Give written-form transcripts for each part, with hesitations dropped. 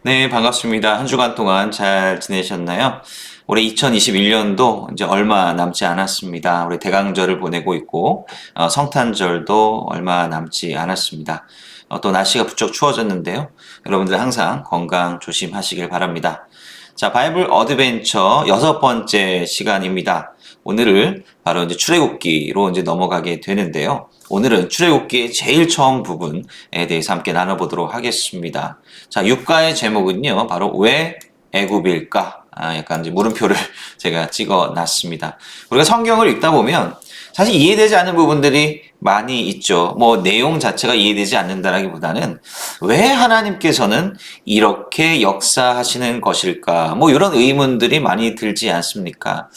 네, 반갑습니다. 한 주간 동안 잘 지내셨나요? 올해 2021년도 이제 얼마 남지 않았습니다. 우리 대강절을 보내고 있고, 성탄절도 얼마 남지 않았습니다. 또 날씨가 부쩍 추워졌는데요. 여러분들 항상 건강 조심하시길 바랍니다. 자, 바이블 어드벤처 6번째 시간입니다. 오늘은 바로 이제 출애굽기로 이제 넘어가게 되는데요. 오늘은 출애굽기의 제일 처음 부분에 대해서 함께 나눠보도록 하겠습니다. 자, 육가의 제목은요, 바로 왜 애굽일까? 약간 이제 물음표를 제가 찍어 놨습니다. 우리가 성경을 읽다 보면 사실 이해되지 않는 부분들이 많이 있죠. 뭐 내용 자체가 이해되지 않는다라기보다는 왜 하나님께서는 이렇게 역사하시는 것일까? 뭐 이런 의문들이 많이 들지 않습니까?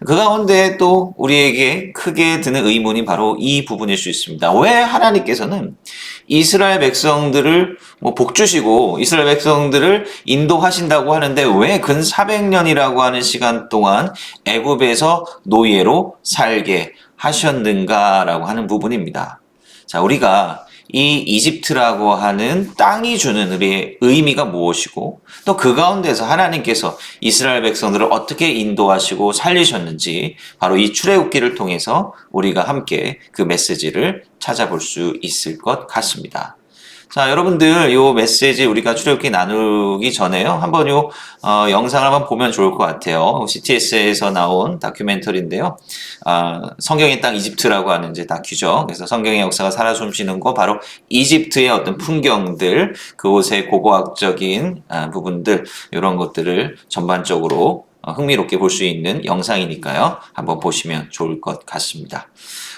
그 가운데 또 우리에게 크게 드는 의문이 바로 이 부분일 수 있습니다. 왜 하나님께서는 이스라엘 백성들을 복 주시고 이스라엘 백성들을 인도하신다고 하는데 왜 근 400년이라고 하는 시간 동안 애굽에서 노예로 살게 하셨는가라고 하는 부분입니다. 자, 우리가 이 이집트라고 하는 땅이 주는 우리의 의미가 무엇이고 또 그 가운데서 하나님께서 이스라엘 백성들을 어떻게 인도하시고 살리셨는지 바로 이 출애굽기를 통해서 우리가 함께 그 메시지를 찾아볼 수 있을 것 같습니다. 자, 여러분들 요 메시지 우리가 출애굽기 나누기 전에요. 한번 요 영상을 한번 보면 좋을 것 같아요. CTS에서 나온 다큐멘터리인데요. 성경의 땅 이집트라고 하는 이제 다큐죠. 그래서 성경의 역사가 살아 숨쉬는 거 바로 이집트의 어떤 풍경들, 그곳의 고고학적인 부분들 이런 것들을 전반적으로 흥미롭게 볼 수 있는 영상이니까요. 한번 보시면 좋을 것 같습니다.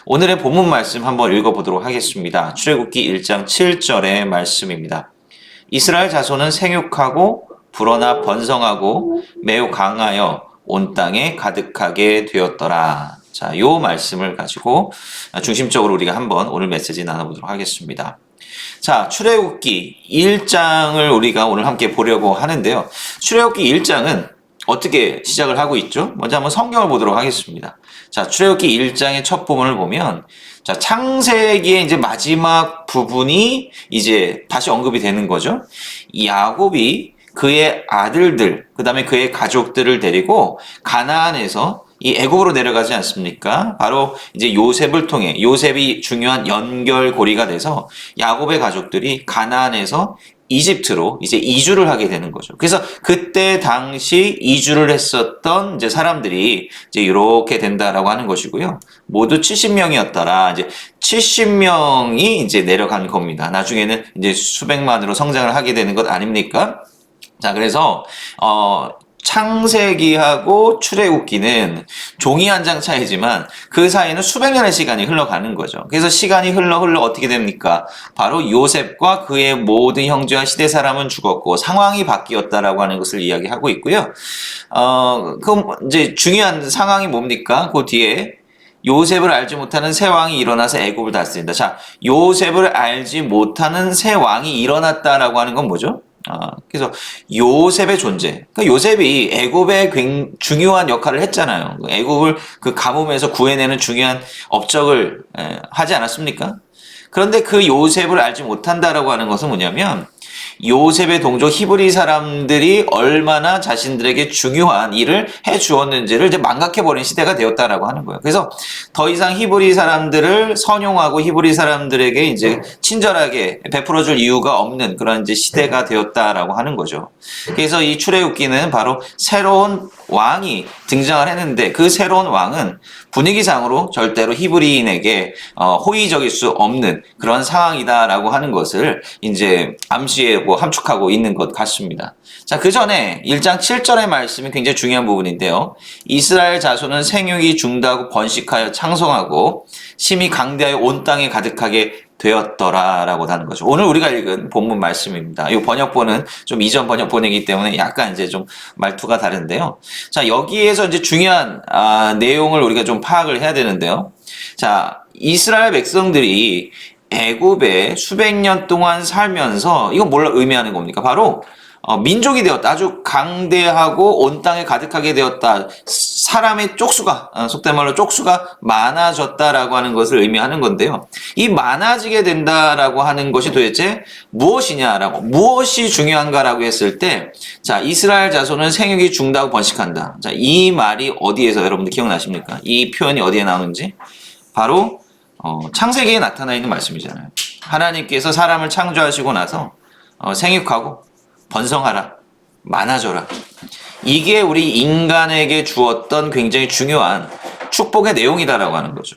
오늘의 본문 말씀 한번 읽어보도록 하겠습니다. 출애굽기 1장 7절의 말씀입니다. 이스라엘 자손은 생육하고 불어나 번성하고 매우 강하여 온 땅에 가득하게 되었더라. 자, 요 말씀을 가지고 중심적으로 우리가 한번 오늘 메시지 나눠보도록 하겠습니다. 자, 출애굽기 1장을 우리가 오늘 함께 보려고 하는데요. 출애굽기 1장은 어떻게 시작을 하고 있죠? 먼저 한번 성경을 보도록 하겠습니다. 자, 출애굽기 1장의 첫 부분을 보면, 자, 창세기의 이제 마지막 부분이 이제 다시 언급이 되는 거죠. 이 야곱이 그의 아들들, 그 다음에 그의 가족들을 데리고 가나안에서 이 애굽으로 내려가지 않습니까? 바로 이제 요셉을 통해 요셉이 중요한 연결고리가 돼서 야곱의 가족들이 가나안에서 이집트로 이제 이주를 하게 되는 거죠. 그래서 그때 당시 이주를 했었던 이제 사람들이 이제 이렇게 된다라고 하는 것이고요. 모두 70명이었더라. 이제 70명이 이제 내려간 겁니다. 나중에는 이제 수백만으로 성장을 하게 되는 것 아닙니까? 자, 그래서 창세기하고 출애굽기는 종이 한 장 차이지만 그 사이에는 수백 년의 시간이 흘러가는 거죠. 그래서 시간이 흘러 어떻게 됩니까? 바로 요셉과 그의 모든 형제와 시대 사람은 죽었고 상황이 바뀌었다라고 하는 것을 이야기하고 있고요. 그럼 이제 중요한 상황이 뭡니까? 그 뒤에 요셉을 알지 못하는 새 왕이 일어나서 애굽을 다스린다. 자, 요셉을 알지 못하는 새 왕이 일어났다라고 하는 건 뭐죠? 그래서 요셉의 존재. 그러니까 요셉이 애굽의 중요한 역할을 했잖아요. 애굽을 그 가뭄에서 구해내는 중요한 업적을 하지 않았습니까? 그런데 그 요셉을 알지 못한다라고 하는 것은 뭐냐면 요셉의 동족 히브리 사람들이 얼마나 자신들에게 중요한 일을 해 주었는지를 이제 망각해버린 시대가 되었다라고 하는 거예요. 그래서 더 이상 히브리 사람들을 선용하고 히브리 사람들에게 이제 친절하게 베풀어줄 이유가 없는 그런 이제 시대가 되었다라고 하는 거죠. 그래서 이 출애굽기는 바로 새로운 왕이 등장을 했는데 그 새로운 왕은 분위기상으로 절대로 히브리인에게 호의적일 수 없는 그런 상황이다라고 하는 것을 이제 암시하고 함축하고 있는 것 같습니다. 자, 그 전에 1장 7절의 말씀이 굉장히 중요한 부분인데요. 이스라엘 자손은 생육이 중다하고 번식하여 창성하고 심히 강대하여 온 땅에 가득하게 되었더라라고 하는 거죠. 오늘 우리가 읽은 본문 말씀입니다. 이 번역본은 좀 이전 번역본이기 때문에 약간 이제 좀 말투가 다른데요. 자, 여기에서 이제 중요한 내용을 우리가 좀 파악을 해야 되는데요. 자, 이스라엘 백성들이 애굽에 수백 년 동안 살면서 이건 뭘 의미하는 겁니까? 바로 민족이 되었다. 아주 강대하고 온 땅에 가득하게 되었다. 사람의 쪽수가, 속된 말로 쪽수가 많아졌다라고 하는 것을 의미하는 건데요. 이 많아지게 된다라고 하는 것이 도대체 무엇이냐라고, 무엇이 중요한가라고 했을 때, 자, 이스라엘 자손은 생육이 중다고 번식한다. 자, 이 말이 어디에서 여러분들 기억나십니까? 이 표현이 어디에 나오는지? 바로, 창세기에 나타나 있는 말씀이잖아요. 하나님께서 사람을 창조하시고 나서, 생육하고, 번성하라, 많아져라. 이게 우리 인간에게 주었던 굉장히 중요한 축복의 내용이다라고 하는 거죠.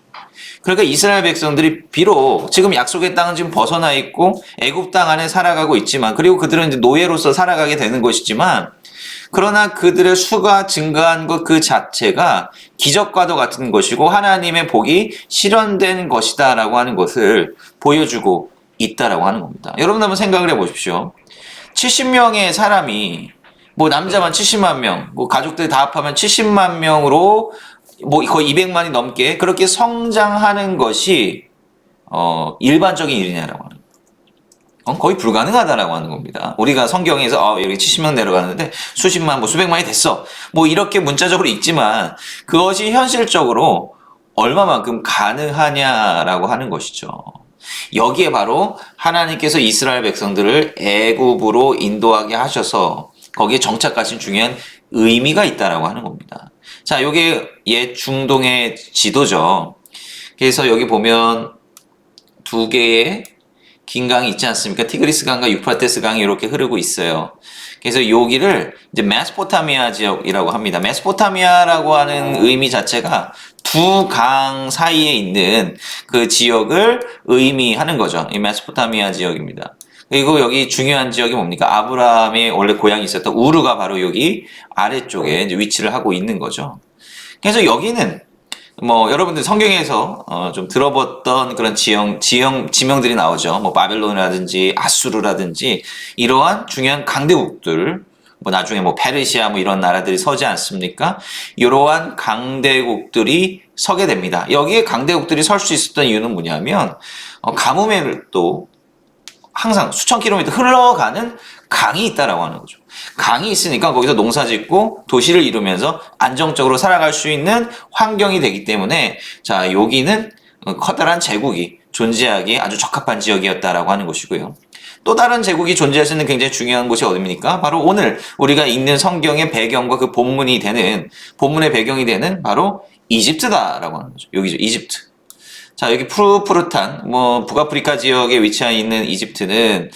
그러니까 이스라엘 백성들이 비록 지금 약속의 땅은 지금 벗어나 있고 애굽 땅 안에 살아가고 있지만, 그리고 그들은 이제 노예로서 살아가게 되는 것이지만, 그러나 그들의 수가 증가한 것 그 자체가 기적과도 같은 것이고 하나님의 복이 실현된 것이다라고 하는 것을 보여주고 있다라고 하는 겁니다. 여러분 한번 생각을 해보십시오. 70명의 사람이, 뭐 남자만 70만 명, 뭐 가족들 다 합하면 70만 명으로 뭐 거의 200만이 넘게 그렇게 성장하는 것이 일반적인 일이냐라고 하는 거예요. 거의 불가능하다라고 하는 겁니다. 우리가 성경에서 여기 70명 내려가는데 수십만, 뭐 수백만이 됐어. 뭐 이렇게 문자적으로 읽지만 그것이 현실적으로 얼마만큼 가능하냐라고 하는 것이죠. 여기에 바로 하나님께서 이스라엘 백성들을 애굽으로 인도하게 하셔서 거기에 정착하신 중요한 의미가 있다라고 하는 겁니다. 자, 요게 옛 중동의 지도죠. 그래서 여기 보면 두 개의 긴 강이 있지 않습니까? 티그리스 강과 유프라테스 강이 이렇게 흐르고 있어요. 그래서 여기를 이제 메소포타미아 지역이라고 합니다. 메소포타미아라고 하는 의미 자체가 두 강 사이에 있는 그 지역을 의미하는 거죠. 이 메소포타미아 지역입니다. 그리고 여기 중요한 지역이 뭡니까? 아브라함의 원래 고향이 있었던 우르가 바로 여기 아래쪽에 이제 위치를 하고 있는 거죠. 그래서 여기는 뭐 여러분들 성경에서 좀 들어봤던 그런 지명들이 나오죠. 뭐 바벨론이라든지 아수르라든지 이러한 중요한 강대국들, 뭐 나중에 뭐 페르시아 뭐 이런 나라들이 서지 않습니까? 이러한 강대국들이 서게 됩니다. 여기에 강대국들이 설 수 있었던 이유는 뭐냐면 가뭄에를 또 항상 수천 킬로미터 흘러가는 강이 있다라고 하는 거죠. 강이 있으니까 거기서 농사 짓고 도시를 이루면서 안정적으로 살아갈 수 있는 환경이 되기 때문에, 자, 여기는 커다란 제국이 존재하기에 아주 적합한 지역이었다라고 하는 것이고요. 또 다른 제국이 존재할 수 있는 굉장히 중요한 곳이 어디입니까? 바로 오늘 우리가 읽는 성경의 배경과 그 본문의 배경이 되는 바로 이집트다라고 하는 거죠. 여기죠, 이집트. 자, 여기 푸릇푸릇한 뭐 북아프리카 지역에 위치해 있는 이집트는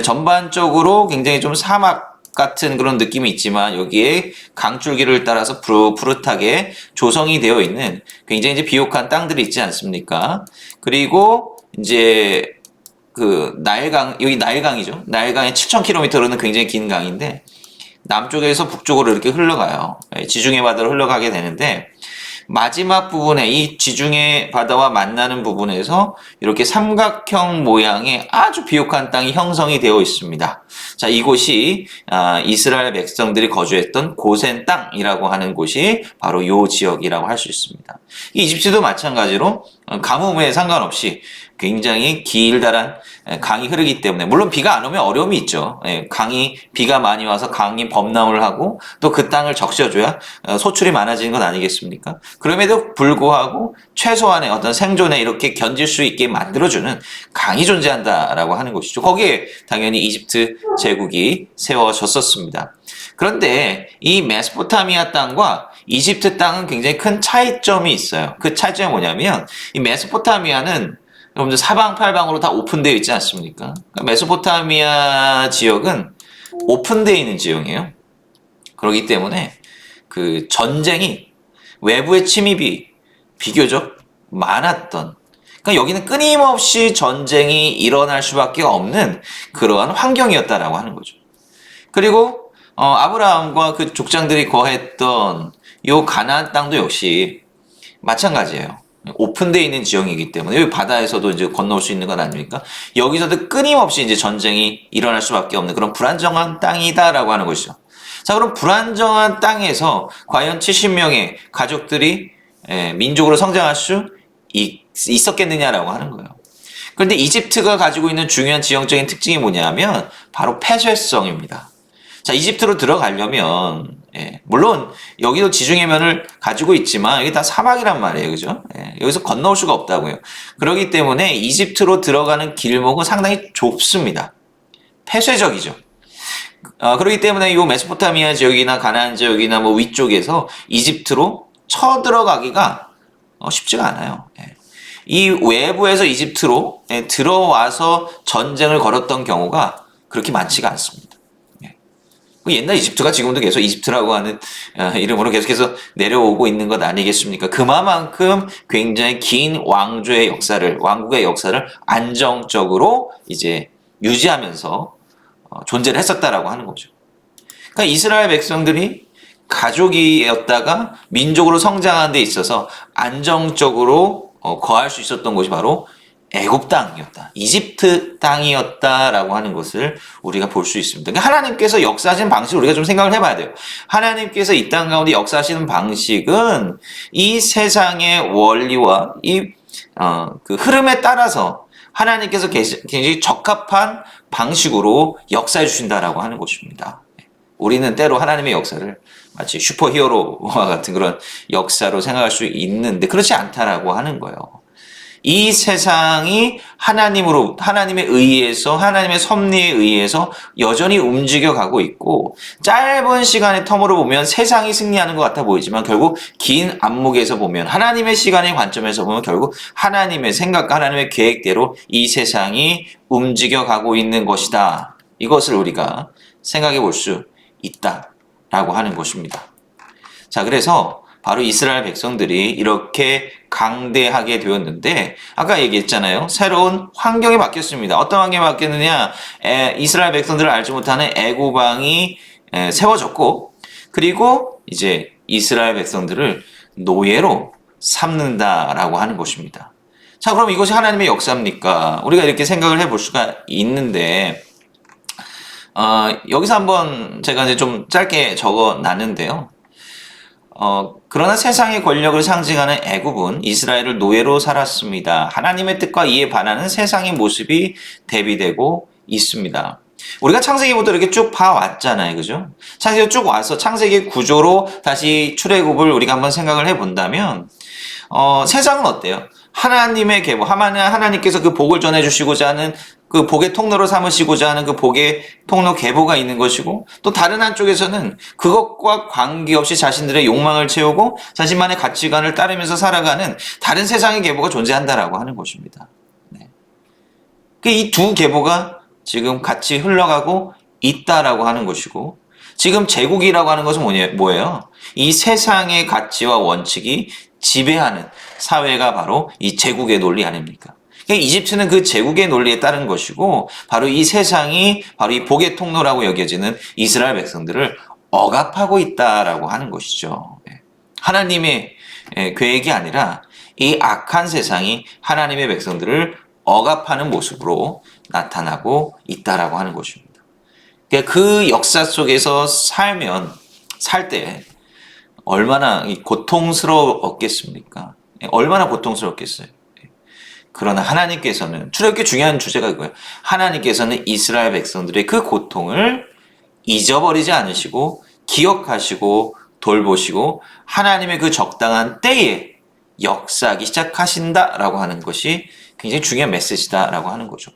전반적으로 굉장히 좀 사막 같은 그런 느낌이 있지만 여기에 강줄기를 따라서 푸릇푸릇하게 조성이 되어 있는 굉장히 이제 비옥한 땅들이 있지 않습니까? 그리고 이제 그 나일강, 여기 나일강이죠. 나일강의 7,000km로는 굉장히 긴 강인데 남쪽에서 북쪽으로 이렇게 흘러가요. 지중해 바다로 흘러가게 되는데 마지막 부분에 이 지중해 바다와 만나는 부분에서 이렇게 삼각형 모양의 아주 비옥한 땅이 형성이 되어 있습니다. 자, 이곳이 이스라엘 백성들이 거주했던 고센 땅이라고 하는 곳이 바로 이 지역이라고 할 수 있습니다. 이 이집트도 마찬가지로 가뭄에 상관없이 굉장히 길다란 강이 흐르기 때문에, 물론 비가 안 오면 어려움이 있죠. 비가 많이 와서 강이 범람을 하고 또 그 땅을 적셔줘야 소출이 많아지는 건 아니겠습니까? 그럼에도 불구하고 최소한의 어떤 생존에 이렇게 견딜 수 있게 만들어주는 강이 존재한다라고 하는 것이죠. 거기에 당연히 이집트 제국이 세워졌었습니다. 그런데 이 메소포타미아 땅과 이집트 땅은 굉장히 큰 차이점이 있어요. 그 차이점이 뭐냐면 이 메소포타미아는 여러분들 사방팔방으로 다 오픈되어 있지 않습니까? 그러니까 메소포타미아 지역은 오픈되어 있는 지역이에요. 그렇기 때문에 그 전쟁이, 외부의 침입이 비교적 많았던, 그러니까 여기는 끊임없이 전쟁이 일어날 수밖에 없는 그러한 환경이었다라고 하는 거죠. 그리고 아브라함과 그 족장들이 거했던 요 가나안 땅도 역시 마찬가지예요. 오픈되어 있는 지형이기 때문에 여기 바다에서도 이제 건너올 수 있는 건 아닙니까? 여기서도 끊임없이 이제 전쟁이 일어날 수밖에 없는 그런 불안정한 땅이다라고 하는 것이죠. 자, 그럼 불안정한 땅에서 과연 70명의 가족들이 민족으로 성장할 수 있었겠느냐라고 하는 거예요. 그런데 이집트가 가지고 있는 중요한 지형적인 특징이 뭐냐면 바로 폐쇄성입니다. 자, 이집트로 들어가려면, 물론 여기도 지중해 면을 가지고 있지만 여기 다 사막이란 말이에요. 그죠? 여기서 건너올 수가 없다고요. 그렇기 때문에 이집트로 들어가는 길목은 상당히 좁습니다. 폐쇄적이죠. 그렇기 때문에 이 메소포타미아 지역이나 가나안 지역이나 뭐 위쪽에서 이집트로 쳐들어가기가 쉽지가 않아요. 이 외부에서 이집트로 들어와서 전쟁을 걸었던 경우가 그렇게 많지가 않습니다. 옛날 이집트가 지금도 계속 이집트라고 하는 이름으로 계속해서 내려오고 있는 것 아니겠습니까? 그만큼 굉장히 긴 왕국의 역사를 안정적으로 이제 유지하면서 존재를 했었다라고 하는 거죠. 그러니까 이스라엘 백성들이 가족이었다가 민족으로 성장하는 데 있어서 안정적으로 거할 수 있었던 곳이 바로 애굽 땅이었다. 이집트 땅이었다라고 하는 것을 우리가 볼 수 있습니다. 그러니까 하나님께서 역사하시는 방식을 우리가 좀 생각을 해봐야 돼요. 하나님께서 이 땅 가운데 역사하시는 방식은 이 세상의 원리와 그 흐름에 따라서 하나님께서 굉장히 적합한 방식으로 역사해 주신다라고 하는 것입니다. 우리는 때로 하나님의 역사를 마치 슈퍼히어로와 같은 그런 역사로 생각할 수 있는데 그렇지 않다라고 하는 거예요. 이 세상이 하나님의 의해서, 하나님의 섭리에 의해서 여전히 움직여가고 있고, 짧은 시간의 텀으로 보면 세상이 승리하는 것 같아 보이지만, 결국 긴 안목에서 보면, 하나님의 시간의 관점에서 보면, 결국 하나님의 생각과 하나님의 계획대로 이 세상이 움직여가고 있는 것이다. 이것을 우리가 생각해 볼 수 있다라고 하는 것입니다. 자, 그래서 바로 이스라엘 백성들이 이렇게 강대하게 되었는데 아까 얘기했잖아요. 새로운 환경이 바뀌었습니다. 어떤 환경이 바뀌었느냐? 이스라엘 백성들을 알지 못하는 애굽 왕이 세워졌고 그리고 이제 이스라엘 백성들을 노예로 삼는다라고 하는 것입니다. 자, 그럼 이것이 하나님의 역사입니까? 우리가 이렇게 생각을 해볼 수가 있는데 여기서 한번 제가 이제 좀 짧게 적어 놨는데요. 그러나 세상의 권력을 상징하는 애굽은 이스라엘을 노예로 살았습니다. 하나님의 뜻과 이에 반하는 세상의 모습이 대비되고 있습니다. 우리가 창세기부터 이렇게 쭉 봐왔잖아요. 그죠? 창세기 쭉 와서 창세기 구조로 다시 출애굽을 우리가 한번 생각을 해본다면, 세상은 어때요? 하나님의 계보, 하나님께서 그 복을 전해주시고자 하는 그 복의 통로로 삼으시고자 하는 그 복의 통로 계보가 있는 것이고 또 다른 한쪽에서는 그것과 관계없이 자신들의 욕망을 채우고 자신만의 가치관을 따르면서 살아가는 다른 세상의 계보가 존재한다라고 하는 것입니다. 이 두 계보가 지금 같이 흘러가고 있다라고 하는 것이고 지금 제국이라고 하는 것은 뭐예요? 이 세상의 가치와 원칙이 지배하는 사회가 바로 이 제국의 논리 아닙니까? 이집트는 그 제국의 논리에 따른 것이고 바로 이 세상이 바로 이 복의 통로라고 여겨지는 이스라엘 백성들을 억압하고 있다라고 하는 것이죠. 하나님의 계획이 아니라 이 악한 세상이 하나님의 백성들을 억압하는 모습으로 나타나고 있다라고 하는 것입니다. 그 역사 속에서 살 때 얼마나 고통스러웠겠습니까? 얼마나 고통스럽겠어요. 그러나 하나님께서는 출애굽기 중요한 주제가 이거예요. 하나님께서는 이스라엘 백성들의 그 고통을 잊어버리지 않으시고 기억하시고 돌보시고 하나님의 그 적당한 때에 역사하기 시작하신다라고 하는 것이 굉장히 중요한 메시지다라고 하는 거죠.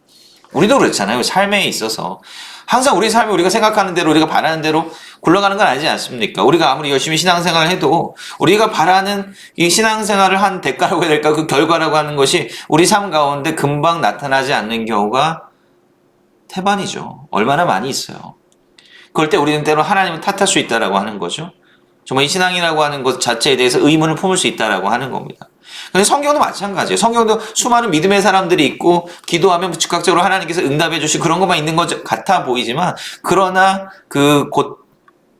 우리도 그렇잖아요. 삶에 있어서 항상 우리 삶이 우리가 생각하는 대로 우리가 바라는 대로 굴러가는 건 아니지 않습니까? 우리가 아무리 열심히 신앙생활을 해도 우리가 바라는 이 신앙생활을 한 대가라고 해야 될까? 그 결과라고 하는 것이 우리 삶 가운데 금방 나타나지 않는 경우가 태반이죠. 얼마나 많이 있어요. 그럴 때 우리는 때로 하나님을 탓할 수 있다라고 하는 거죠. 정말 이 신앙이라고 하는 것 자체에 대해서 의문을 품을 수 있다라고 하는 겁니다. 근데 성경도 마찬가지예요. 성경도 수많은 믿음의 사람들이 있고 기도하면 즉각적으로 하나님께서 응답해 주시 그런 것만 있는 것 같아 보이지만 그러나 그 곧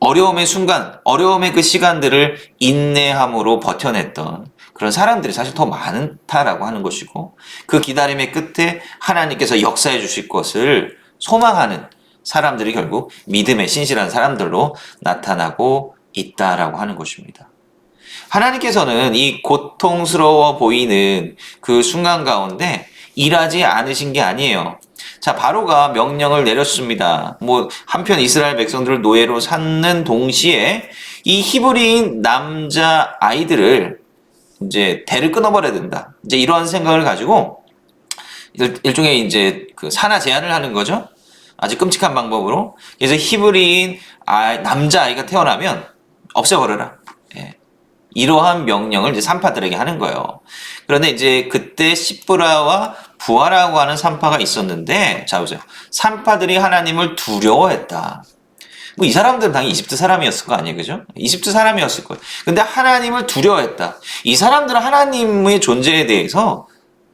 어려움의 순간, 어려움의 그 시간들을 인내함으로 버텨냈던 그런 사람들이 사실 더 많다라고 하는 것이고 그 기다림의 끝에 하나님께서 역사해 주실 것을 소망하는 사람들이 결국 믿음의 신실한 사람들로 나타나고 있다라고 하는 것입니다. 하나님께서는 이 고통스러워 보이는 그 순간 가운데 일하지 않으신 게 아니에요. 자, 바로가 명령을 내렸습니다. 한편 이스라엘 백성들을 노예로 삼는 동시에 이 히브리인 남자 아이들을 이제 대를 끊어버려야 된다. 이제 이러한 생각을 가지고 일종의 이제 그 산하 제한을 하는 거죠. 아주 끔찍한 방법으로. 그래서 히브리인 남자 아이가 태어나면 없애버려라. 예. 이러한 명령을 이제 산파들에게 하는 거예요. 그런데 이제 그때 시브라와 부하라고 하는 산파가 있었는데, 자 보세요. 산파들이 하나님을 두려워했다. 이 사람들은 당연히 이집트 사람이었을 거 아니에요, 그죠? 이집트 사람이었을 거예요. 근데 하나님을 두려워했다. 이 사람들은 하나님의 존재에 대해서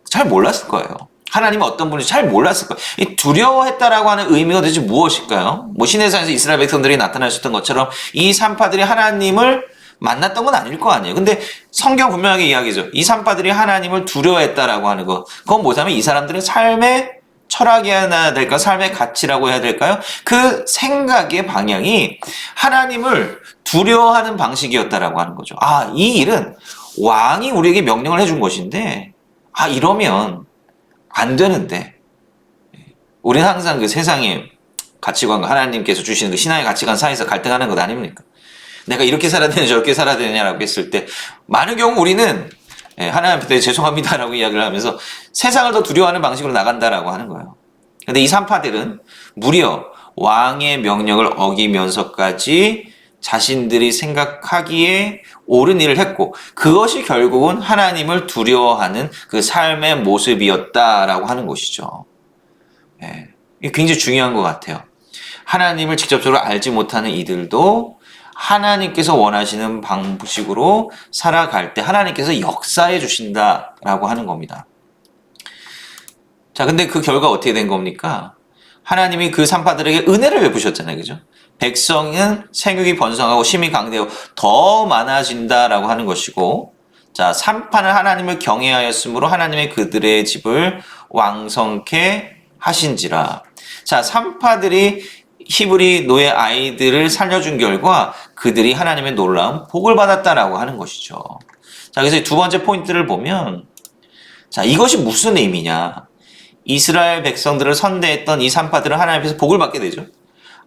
잘 몰랐을 거예요. 하나님은 어떤 분인지 잘 몰랐을 거예요. 이 두려워했다라고 하는 의미가 도대체 무엇일까요? 시내산에서 이스라엘 백성들이 나타나셨던 것처럼 이 산파들이 하나님을 만났던 건 아닐 거 아니에요. 근데 성경 분명하게 이야기죠. 이 산파들이 하나님을 두려워했다라고 하는 거. 그건 뭐냐면 이 사람들의 삶의 철학이어야 될까? 삶의 가치라고 해야 될까요? 그 생각의 방향이 하나님을 두려워하는 방식이었다라고 하는 거죠. 이 일은 왕이 우리에게 명령을 해준 것인데, 이러면 안 되는데. 우리는 항상 그 세상의 가치관과 하나님께서 주시는 그 신앙의 가치관 사이에서 갈등하는 것 아닙니까? 내가 이렇게 살아야 되냐 저렇게 살아야 되냐라고 했을 때 많은 경우 우리는 하나님 앞에 죄송합니다라고 이야기를 하면서 세상을 더 두려워하는 방식으로 나간다라고 하는 거예요. 근데 이 산파들은 무려 왕의 명령을 어기면서까지 자신들이 생각하기에 옳은 일을 했고 그것이 결국은 하나님을 두려워하는 그 삶의 모습이었다라고 하는 것이죠. 이게 굉장히 중요한 것 같아요. 하나님을 직접적으로 알지 못하는 이들도 하나님께서 원하시는 방식으로 살아갈 때 하나님께서 역사해 주신다라고 하는 겁니다. 자, 근데 그 결과 어떻게 된 겁니까? 하나님이 그 산파들에게 은혜를 베푸셨잖아요. 그죠? 백성은 생육이 번성하고 심이 강대하고 더 많아진다라고 하는 것이고, 자, 산파는 하나님을 경외하였으므로 하나님의 그들의 집을 왕성케 하신지라. 자, 산파들이 히브리 노예 아이들을 살려준 결과 그들이 하나님의 놀라운 복을 받았다라고 하는 것이죠. 자, 그래서 두 번째 포인트를 보면, 자, 이것이 무슨 의미냐? 이스라엘 백성들을 선대했던 이 산파들은 하나님께서 복을 받게 되죠.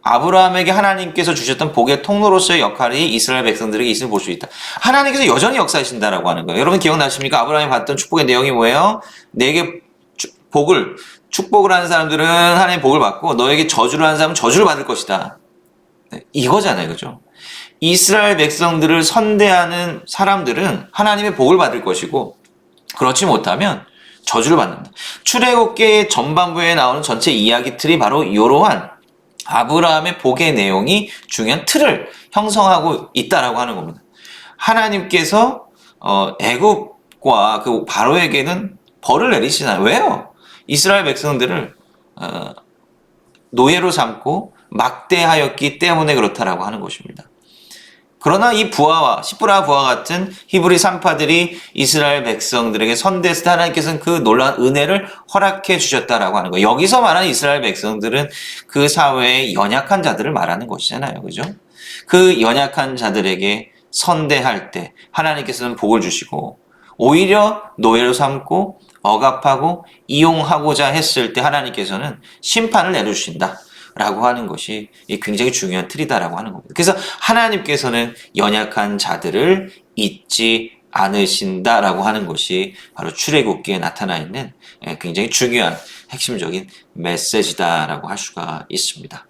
아브라함에게 하나님께서 주셨던 복의 통로로서의 역할이 이스라엘 백성들에게 있음을 볼 수 있다. 하나님께서 여전히 역사하신다라고 하는 거예요. 여러분 기억나십니까? 아브라함이 받던 축복의 내용이 뭐예요? 내게 축복을 하는 사람들은 하나님의 복을 받고 너에게 저주를 하는 사람은 저주를 받을 것이다. 이거잖아요. 그죠? 이스라엘 백성들을 선대하는 사람들은 하나님의 복을 받을 것이고 그렇지 못하면 저주를 받는다. 출애굽기의 전반부에 나오는 전체 이야기 틀이 바로 이러한 아브라함의 복의 내용이 중요한 틀을 형성하고 있다라고 하는 겁니다. 하나님께서 애굽과 그 바로에게는 벌을 내리시나요? 왜요? 이스라엘 백성들을 노예로 삼고 막대하였기 때문에 그렇다라고 하는 것입니다. 그러나 이 시브라 부하 같은 히브리 산파들이 이스라엘 백성들에게 선대했을 때 하나님께서는 그 놀라운 은혜를 허락해 주셨다라고 하는 거예요. 여기서 말하는 이스라엘 백성들은 그 사회의 연약한 자들을 말하는 것이잖아요. 그죠? 그 연약한 자들에게 선대할 때 하나님께서는 복을 주시고 오히려 노예로 삼고 억압하고 이용하고자 했을 때 하나님께서는 심판을 내려주신다. 라고 하는 것이 굉장히 중요한 틀이다라고 하는 겁니다. 그래서 하나님께서는 연약한 자들을 잊지 않으신다라고 하는 것이 바로 출애굽기에 나타나 있는 굉장히 중요한 핵심적인 메시지다라고 할 수가 있습니다.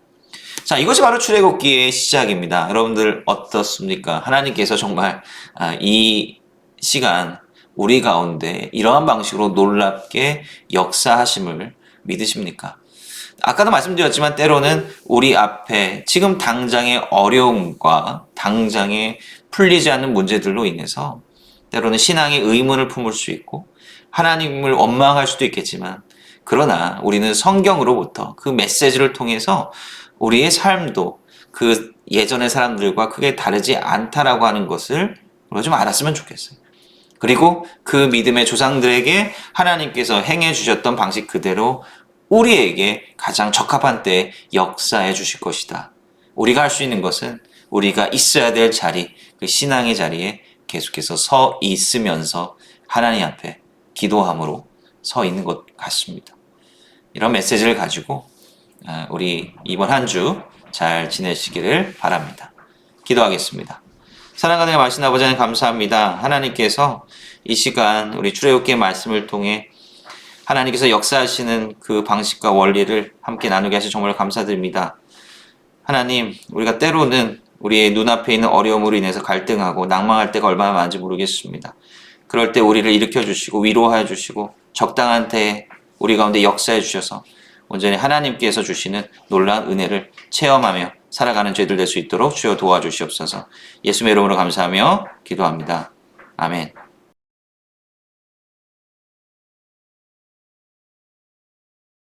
자, 이것이 바로 출애굽기의 시작입니다. 여러분들 어떻습니까? 하나님께서 정말 이 시간 우리 가운데 이러한 방식으로 놀랍게 역사하심을 믿으십니까? 아까도 말씀드렸지만 때로는 우리 앞에 지금 당장의 어려움과 당장의 풀리지 않는 문제들로 인해서 때로는 신앙의 의문을 품을 수 있고 하나님을 원망할 수도 있겠지만 그러나 우리는 성경으로부터 그 메시지를 통해서 우리의 삶도 그 예전의 사람들과 크게 다르지 않다라고 하는 것을 우리가 좀 알았으면 좋겠어요. 그리고 그 믿음의 조상들에게 하나님께서 행해 주셨던 방식 그대로 우리에게 가장 적합한 때에 역사해 주실 것이다. 우리가 할 수 있는 것은 우리가 있어야 될 자리, 그 신앙의 자리에 계속해서 서 있으면서 하나님 앞에 기도함으로 서 있는 것 같습니다. 이런 메시지를 가지고 우리 이번 한 주 잘 지내시기를 바랍니다. 기도하겠습니다. 사랑하는 말씀 아버지 하나님 감사합니다. 하나님께서 이 시간 우리 출애굽기의 말씀을 통해 하나님께서 역사하시는 그 방식과 원리를 함께 나누게 하셔서 정말 감사드립니다. 하나님, 우리가 때로는 우리의 눈앞에 있는 어려움으로 인해서 갈등하고 낭망할 때가 얼마나 많은지 모르겠습니다. 그럴 때 우리를 일으켜 주시고 위로해 주시고 적당한 때에 우리 가운데 역사해 주셔서 온전히 하나님께서 주시는 놀라운 은혜를 체험하며 살아가는 죄들 될 수 있도록 주여 도와주시옵소서. 예수의 이름으로 감사하며 기도합니다. 아멘.